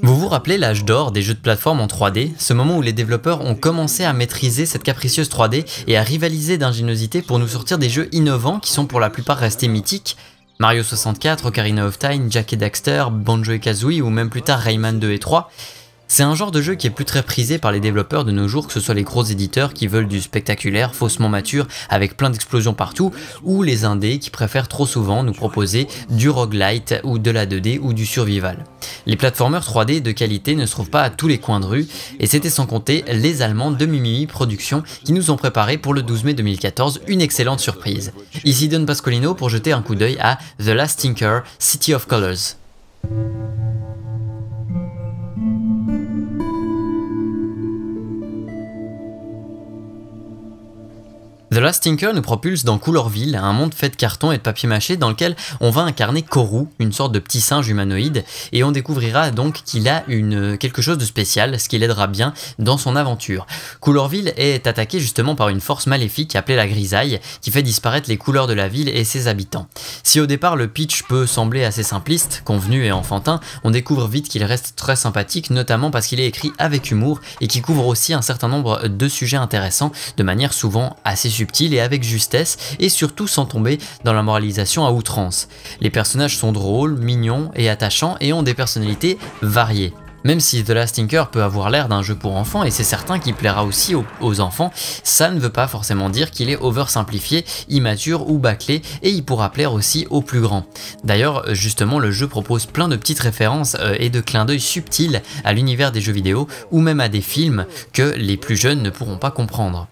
Vous vous rappelez l'âge d'or des jeux de plateforme en 3D, ce moment où les développeurs ont commencé à maîtriser cette capricieuse 3D et à rivaliser d'ingéniosité pour nous sortir des jeux innovants qui sont pour la plupart restés mythiques? Mario 64, Ocarina of Time, Jak et Daxter, Banjo et Kazooie ou même plus tard Rayman 2 et 3. C'est un genre de jeu qui est plus très prisé par les développeurs de nos jours, que ce soit les gros éditeurs qui veulent du spectaculaire, faussement mature, avec plein d'explosions partout, ou les indés qui préfèrent trop souvent nous proposer du roguelite ou de la 2D ou du survival. Les platformers 3D de qualité ne se trouvent pas à tous les coins de rue, et c'était sans compter les Allemands de Mimimi Productions qui nous ont préparé pour le 12 mai 2014 une excellente surprise. Ici Don Pascolino pour jeter un coup d'œil à The Last Tinker, City of Colors. The Last Tinker nous propulse dans Coulorville, un monde fait de carton et de papier mâché dans lequel on va incarner Kourou, une sorte de petit singe humanoïde, et on découvrira donc qu'il a quelque chose de spécial, ce qui l'aidera bien dans son aventure. Coulorville est attaqué justement par une force maléfique appelée la grisaille, qui fait disparaître les couleurs de la ville et ses habitants. Si au départ le pitch peut sembler assez simpliste, convenu et enfantin, on découvre vite qu'il reste très sympathique, notamment parce qu'il est écrit avec humour et qui couvre aussi un certain nombre de sujets intéressants, de manière souvent assez subtile et avec justesse, et surtout sans tomber dans la moralisation à outrance. Les personnages sont drôles, mignons et attachants et ont des personnalités variées. Même si The Last Tinker peut avoir l'air d'un jeu pour enfants, et c'est certain qu'il plaira aussi aux enfants, ça ne veut pas forcément dire qu'il est oversimplifié, immature ou bâclé, et il pourra plaire aussi aux plus grands. D'ailleurs, justement, le jeu propose plein de petites références et de clins d'œil subtils à l'univers des jeux vidéo, ou même à des films que les plus jeunes ne pourront pas comprendre.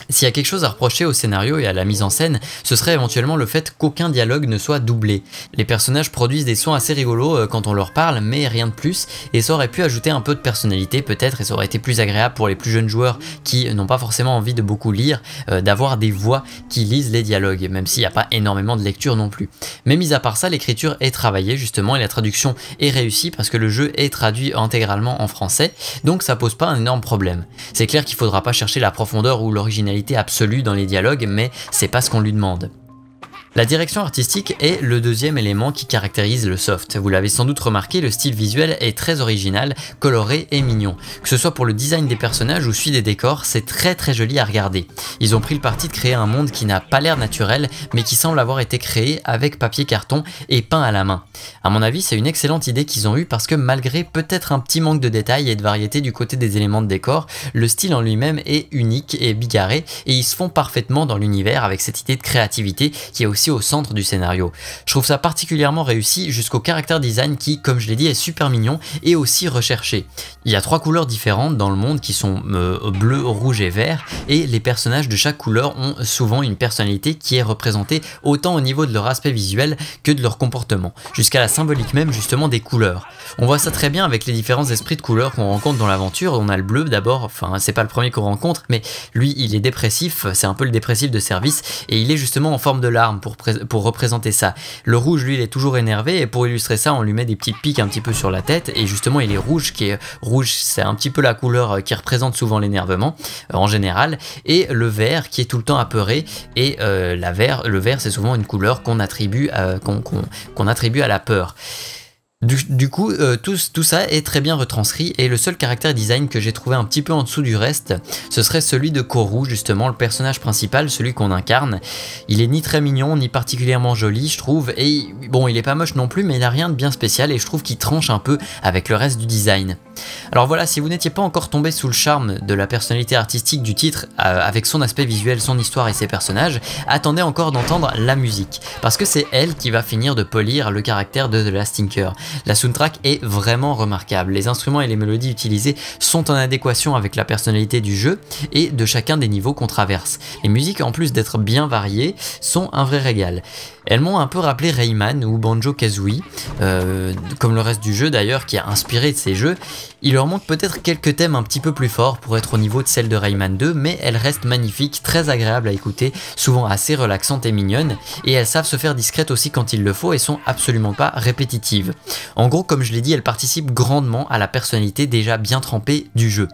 S'il y a quelque chose à reprocher au scénario et à la mise en scène, ce serait éventuellement le fait qu'aucun dialogue ne soit doublé. Les personnages produisent des sons assez rigolos quand on leur parle, mais rien de plus, et ça aurait pu ajouter un peu de personnalité peut-être, et ça aurait été plus agréable pour les plus jeunes joueurs qui n'ont pas forcément envie de beaucoup lire, d'avoir des voix qui lisent les dialogues, même s'il n'y a pas énormément de lecture non plus. Mais mis à part ça, l'écriture est travaillée justement, et la traduction est réussie parce que le jeu est traduit intégralement en français, donc ça pose pas un énorme problème. C'est clair qu'il faudra pas chercher la profondeur ou l'originalité absolue dans les dialogues, mais c'est pas ce qu'on lui demande. La direction artistique est le deuxième élément qui caractérise le soft. Vous l'avez sans doute remarqué, le style visuel est très original, coloré et mignon. Que ce soit pour le design des personnages ou celui des décors, c'est très joli à regarder. Ils ont pris le parti de créer un monde qui n'a pas l'air naturel, mais qui semble avoir été créé avec papier carton et peint à la main. À mon avis, c'est une excellente idée qu'ils ont eue parce que malgré peut-être un petit manque de détails et de variété du côté des éléments de décor, le style en lui-même est unique et bigarré, et ils se font parfaitement dans l'univers avec cette idée de créativité qui est aussi au centre du scénario. Je trouve ça particulièrement réussi jusqu'au character design qui, comme je l'ai dit, est super mignon et aussi recherché. Il y a 3 couleurs différentes dans le monde qui sont bleu, rouge et vert, et les personnages de chaque couleur ont souvent une personnalité qui est représentée autant au niveau de leur aspect visuel que de leur comportement, jusqu'à la symbolique même justement des couleurs. On voit ça très bien avec les différents esprits de couleurs qu'on rencontre dans l'aventure. On a le bleu d'abord, enfin c'est pas le premier qu'on rencontre, mais lui il est dépressif, c'est un peu le dépressif de service, et il est justement en forme de larme pour représenter ça. Le rouge, lui, il est toujours énervé, et pour illustrer ça, on lui met des petites piques un petit peu sur la tête, et justement, il est rouge, c'est un petit peu la couleur qui représente souvent l'énervement, en général, et le vert, qui est tout le temps apeuré, et le vert, c'est souvent une couleur qu'on attribue à la peur. Du coup, tout ça est très bien retranscrit, et le seul caractère design que j'ai trouvé un petit peu en dessous du reste, ce serait celui de Kourou, justement, le personnage principal, celui qu'on incarne. Il est ni très mignon, ni particulièrement joli, je trouve, et bon, il est pas moche non plus, mais il a rien de bien spécial, et je trouve qu'il tranche un peu avec le reste du design. Alors voilà, si vous n'étiez pas encore tombé sous le charme de la personnalité artistique du titre, avec son aspect visuel, son histoire et ses personnages, attendez encore d'entendre la musique, parce que c'est elle qui va finir de polir le caractère de The Last Tinker. La soundtrack est vraiment remarquable, les instruments et les mélodies utilisées sont en adéquation avec la personnalité du jeu et de chacun des niveaux qu'on traverse. Les musiques, en plus d'être bien variées, sont un vrai régal. Elles m'ont un peu rappelé Rayman ou Banjo-Kazooie, comme le reste du jeu d'ailleurs qui a inspiré de ces jeux. Il leur manque peut-être quelques thèmes un petit peu plus forts pour être au niveau de celle de Rayman 2, mais elles restent magnifiques, très agréables à écouter, souvent assez relaxantes et mignonnes, et elles savent se faire discrètes aussi quand il le faut et sont absolument pas répétitives. En gros, comme je l'ai dit, elles participent grandement à la personnalité déjà bien trempée du jeu.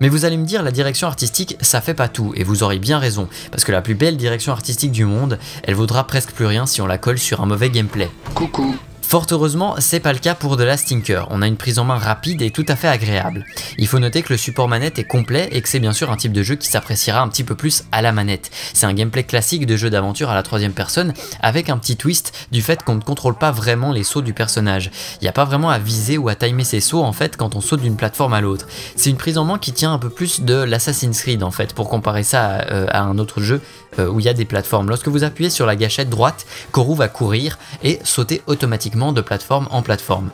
Mais vous allez me dire, la direction artistique, ça fait pas tout, et vous aurez bien raison, parce que la plus belle direction artistique du monde, elle vaudra presque plus rien si on la colle sur un mauvais gameplay. Coucou. Fort heureusement, c'est pas le cas pour The Last Tinker, on a une prise en main rapide et tout à fait agréable. Il faut noter que le support manette est complet et que c'est bien sûr un type de jeu qui s'appréciera un petit peu plus à la manette. C'est un gameplay classique de jeu d'aventure à la troisième personne avec un petit twist du fait qu'on ne contrôle pas vraiment les sauts du personnage. Il n'y a pas vraiment à viser ou à timer ses sauts en fait quand on saute d'une plateforme à l'autre. C'est une prise en main qui tient un peu plus de l'Assassin's Creed en fait, pour comparer ça à un autre jeu où il y a des plateformes. Lorsque vous appuyez sur la gâchette droite, Kourou va courir et sauter automatiquement de plateforme en plateforme.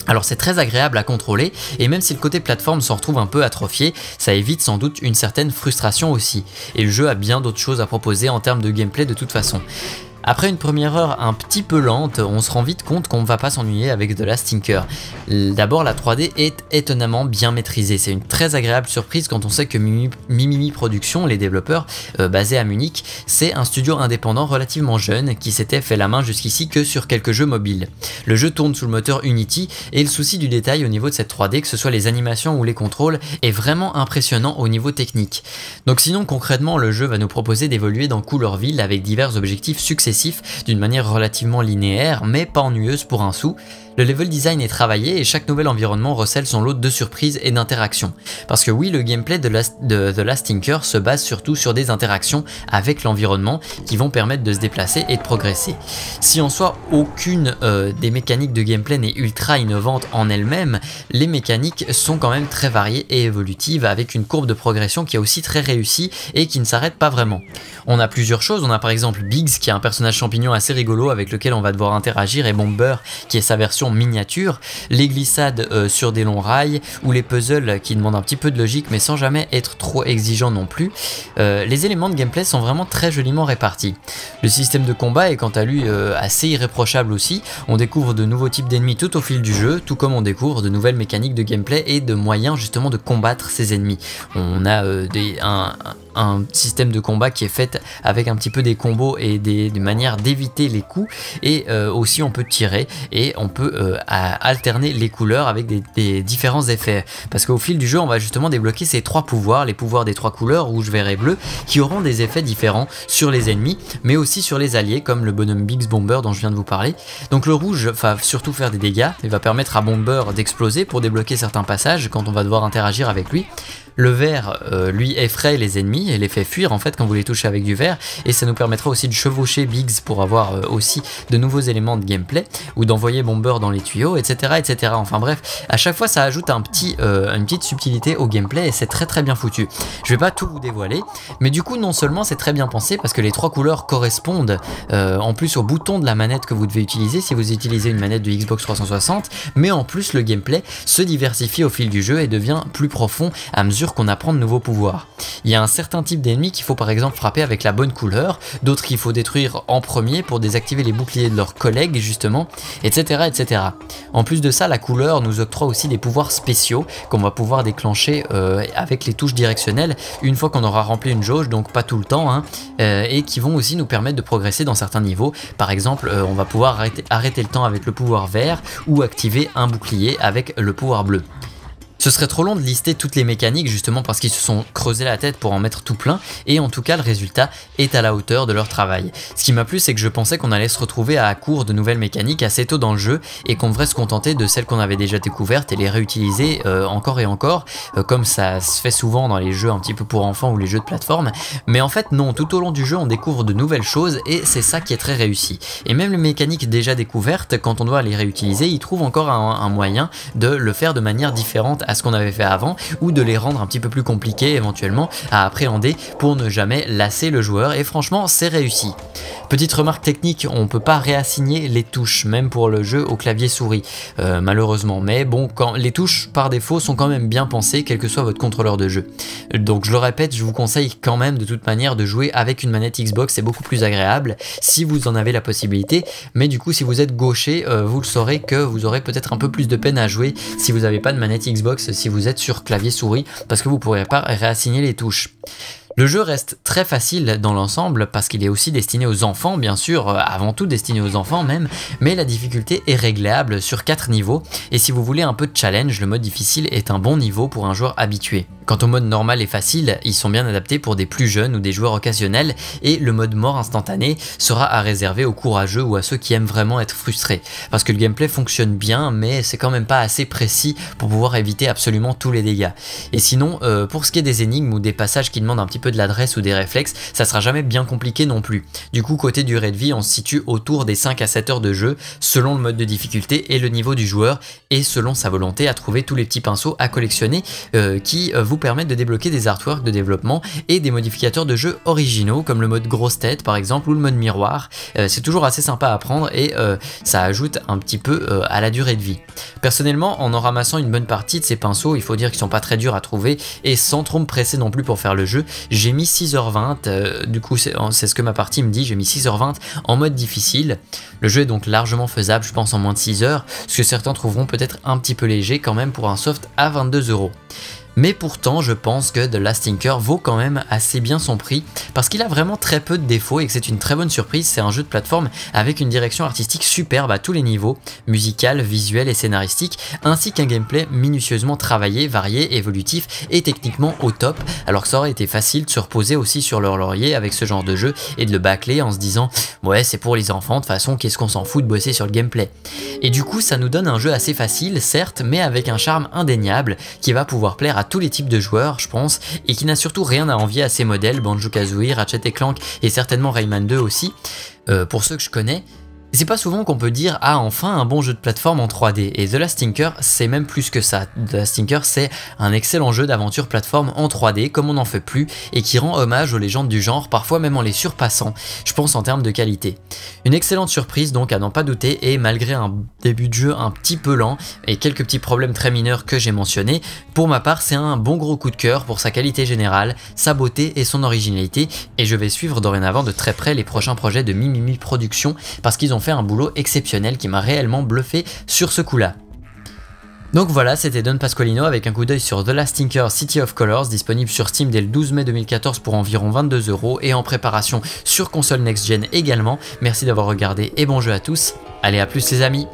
Alors c'est très agréable à contrôler et même si le côté plateforme s'en retrouve un peu atrophié, ça évite sans doute une certaine frustration aussi. Et le jeu a bien d'autres choses à proposer en termes de gameplay de toute façon. Après une première heure un petit peu lente, on se rend vite compte qu'on ne va pas s'ennuyer avec The Last Tinker. D'abord, la 3D est étonnamment bien maîtrisée. C'est une très agréable surprise quand on sait que Mimimi Productions, les développeurs basés à Munich, c'est un studio indépendant relativement jeune qui s'était fait la main jusqu'ici que sur quelques jeux mobiles. Le jeu tourne sous le moteur Unity et le souci du détail au niveau de cette 3D, que ce soit les animations ou les contrôles, est vraiment impressionnant au niveau technique. Donc sinon concrètement, le jeu va nous proposer d'évoluer dans Couleur-Ville avec divers objectifs successifs d'une manière relativement linéaire mais pas ennuyeuse pour un sou. Le level design est travaillé et chaque nouvel environnement recèle son lot de surprises et d'interactions. Parce que oui, le gameplay de The Last Tinker se base surtout sur des interactions avec l'environnement qui vont permettre de se déplacer et de progresser. Si en soi aucune des mécaniques de gameplay n'est ultra innovante en elle-même, les mécaniques sont quand même très variées et évolutives avec une courbe de progression qui est aussi très réussie et qui ne s'arrête pas vraiment. On a plusieurs choses, on a par exemple Biggs qui est un personnage champignon assez rigolo avec lequel on va devoir interagir et Bomber qui est sa version miniature, les glissades sur des longs rails ou les puzzles qui demandent un petit peu de logique mais sans jamais être trop exigeants non plus. Les éléments de gameplay sont vraiment très joliment répartis. Le système de combat est quant à lui assez irréprochable aussi, on découvre de nouveaux types d'ennemis tout au fil du jeu, tout comme on découvre de nouvelles mécaniques de gameplay et de moyens justement de combattre ces ennemis. On a un système de combat qui est fait avec un petit peu des combos et des manières d'éviter les coups et aussi on peut tirer et on peut alterner les couleurs avec des différents effets parce qu'au fil du jeu on va justement débloquer ces trois pouvoirs, les pouvoirs des trois couleurs rouge, vert et bleu qui auront des effets différents sur les ennemis mais aussi sur les alliés comme le bonhomme Biggs Bomber dont je viens de vous parler. Donc le rouge va surtout faire des dégâts et va permettre à Bomber d'exploser pour débloquer certains passages quand on va devoir interagir avec lui. Le vert lui effraie les ennemis et les fait fuir en fait quand vous les touchez avec du vert et ça nous permettra aussi de chevaucher Biggs pour avoir aussi de nouveaux éléments de gameplay ou d'envoyer Bomber dans les tuyaux, etc., etc. Enfin bref, à chaque fois ça ajoute une petite subtilité au gameplay et c'est très bien foutu. Je vais pas tout vous dévoiler, mais du coup non seulement c'est très bien pensé parce que les trois couleurs correspondent en plus au bouton de la manette que vous devez utiliser si vous utilisez une manette de Xbox 360, mais en plus le gameplay se diversifie au fil du jeu et devient plus profond à mesure qu'on apprend de nouveaux pouvoirs. Il y a un certain type d'ennemis qu'il faut par exemple frapper avec la bonne couleur, d'autres qu'il faut détruire en premier pour désactiver les boucliers de leurs collègues justement, etc., etc. En plus de ça, la couleur nous octroie aussi des pouvoirs spéciaux qu'on va pouvoir déclencher avec les touches directionnelles une fois qu'on aura rempli une jauge, donc pas tout le temps, hein, et qui vont aussi nous permettre de progresser dans certains niveaux. Par exemple, on va pouvoir arrêter le temps avec le pouvoir vert ou activer un bouclier avec le pouvoir bleu. Ce serait trop long de lister toutes les mécaniques justement parce qu'ils se sont creusés la tête pour en mettre tout plein et en tout cas le résultat est à la hauteur de leur travail. Ce qui m'a plu c'est que je pensais qu'on allait se retrouver à court de nouvelles mécaniques assez tôt dans le jeu et qu'on devrait se contenter de celles qu'on avait déjà découvertes et les réutiliser encore et encore comme ça se fait souvent dans les jeux un petit peu pour enfants ou les jeux de plateforme, mais en fait non, tout au long du jeu on découvre de nouvelles choses et c'est ça qui est très réussi. Et même les mécaniques déjà découvertes, quand on doit les réutiliser, ils trouvent encore un moyen de le faire de manière différente à ce qu'on avait fait avant ou de les rendre un petit peu plus compliqués éventuellement à appréhender pour ne jamais lasser le joueur et franchement c'est réussi. Petite remarque technique, on peut pas réassigner les touches même pour le jeu au clavier souris malheureusement, mais bon quand les touches par défaut sont quand même bien pensées quel que soit votre contrôleur de jeu. Donc je le répète, je vous conseille quand même de toute manière de jouer avec une manette Xbox, c'est beaucoup plus agréable si vous en avez la possibilité, mais du coup si vous êtes gaucher vous le saurez que vous aurez peut-être un peu plus de peine à jouer si vous n'avez pas de manette Xbox si vous êtes sur clavier souris parce que vous ne pourrez pas réassigner les touches. Le jeu reste très facile dans l'ensemble parce qu'il est aussi destiné aux enfants, bien sûr, avant tout destiné aux enfants même, mais la difficulté est réglable sur 4 niveaux et si vous voulez un peu de challenge, le mode difficile est un bon niveau pour un joueur habitué. Quant au mode normal et facile, ils sont bien adaptés pour des plus jeunes ou des joueurs occasionnels, et le mode mort instantané sera à réserver aux courageux ou à ceux qui aiment vraiment être frustrés. Parce que le gameplay fonctionne bien, mais c'est quand même pas assez précis pour pouvoir éviter absolument tous les dégâts. Et sinon, pour ce qui est des énigmes ou des passages qui demandent un petit peu de l'adresse ou des réflexes, ça sera jamais bien compliqué non plus. Du coup, côté durée de vie, on se situe autour des 5 à 7 heures de jeu, selon le mode de difficulté et le niveau du joueur, et selon sa volonté à trouver tous les petits pinceaux à collectionner qui vous permettent de débloquer des artworks de développement et des modificateurs de jeu originaux, comme le mode grosse tête par exemple, ou le mode miroir. C'est toujours assez sympa à prendre et ça ajoute un petit peu à la durée de vie. Personnellement, en ramassant une bonne partie de ces pinceaux, il faut dire qu'ils sont pas très durs à trouver, et sans trop me presser non plus pour faire le jeu, j'ai mis 6h20, du coup c'est ce que ma partie me dit, j'ai mis 6h20 en mode difficile. Le jeu est donc largement faisable, je pense en moins de 6 heures, ce que certains trouveront peut-être un petit peu léger quand même pour un soft à 22 €. Mais pourtant, je pense que The Last Tinker vaut quand même assez bien son prix, parce qu'il a vraiment très peu de défauts et que c'est une très bonne surprise. C'est un jeu de plateforme avec une direction artistique superbe à tous les niveaux, musical, visuel et scénaristique, ainsi qu'un gameplay minutieusement travaillé, varié, évolutif et techniquement au top, alors que ça aurait été facile de se reposer aussi sur leur laurier avec ce genre de jeu et de le bâcler en se disant « ouais, c'est pour les enfants, de toute façon, qu'est-ce qu'on s'en fout de bosser sur le gameplay ?» Et du coup, ça nous donne un jeu assez facile, certes, mais avec un charme indéniable qui va pouvoir plaire à tous les types de joueurs, je pense, et qui n'a surtout rien à envier à ses modèles Banjo-Kazooie, Ratchet & Clank et certainement Rayman 2 aussi, pour ceux que je connais. C'est pas souvent qu'on peut dire « ah, enfin un bon jeu de plateforme en 3D » et The Last Tinker c'est même plus que ça. The Last Tinker c'est un excellent jeu d'aventure plateforme en 3D comme on n'en fait plus et qui rend hommage aux légendes du genre, parfois même en les surpassant, je pense en termes de qualité. Une excellente surprise donc à n'en pas douter, et malgré un début de jeu un petit peu lent et quelques petits problèmes très mineurs que j'ai mentionnés, pour ma part c'est un bon gros coup de cœur pour sa qualité générale, sa beauté et son originalité, et je vais suivre dorénavant de très près les prochains projets de Mimimi Productions parce qu'ils ont fait un boulot exceptionnel qui m'a réellement bluffé sur ce coup-là. Donc voilà, c'était Don Pasqualino avec un coup d'œil sur The Last Tinker City of Colors, disponible sur Steam dès le 12 mai 2014 pour environ 22 € et en préparation sur console next-gen également. Merci d'avoir regardé et bon jeu à tous. Allez, à plus les amis!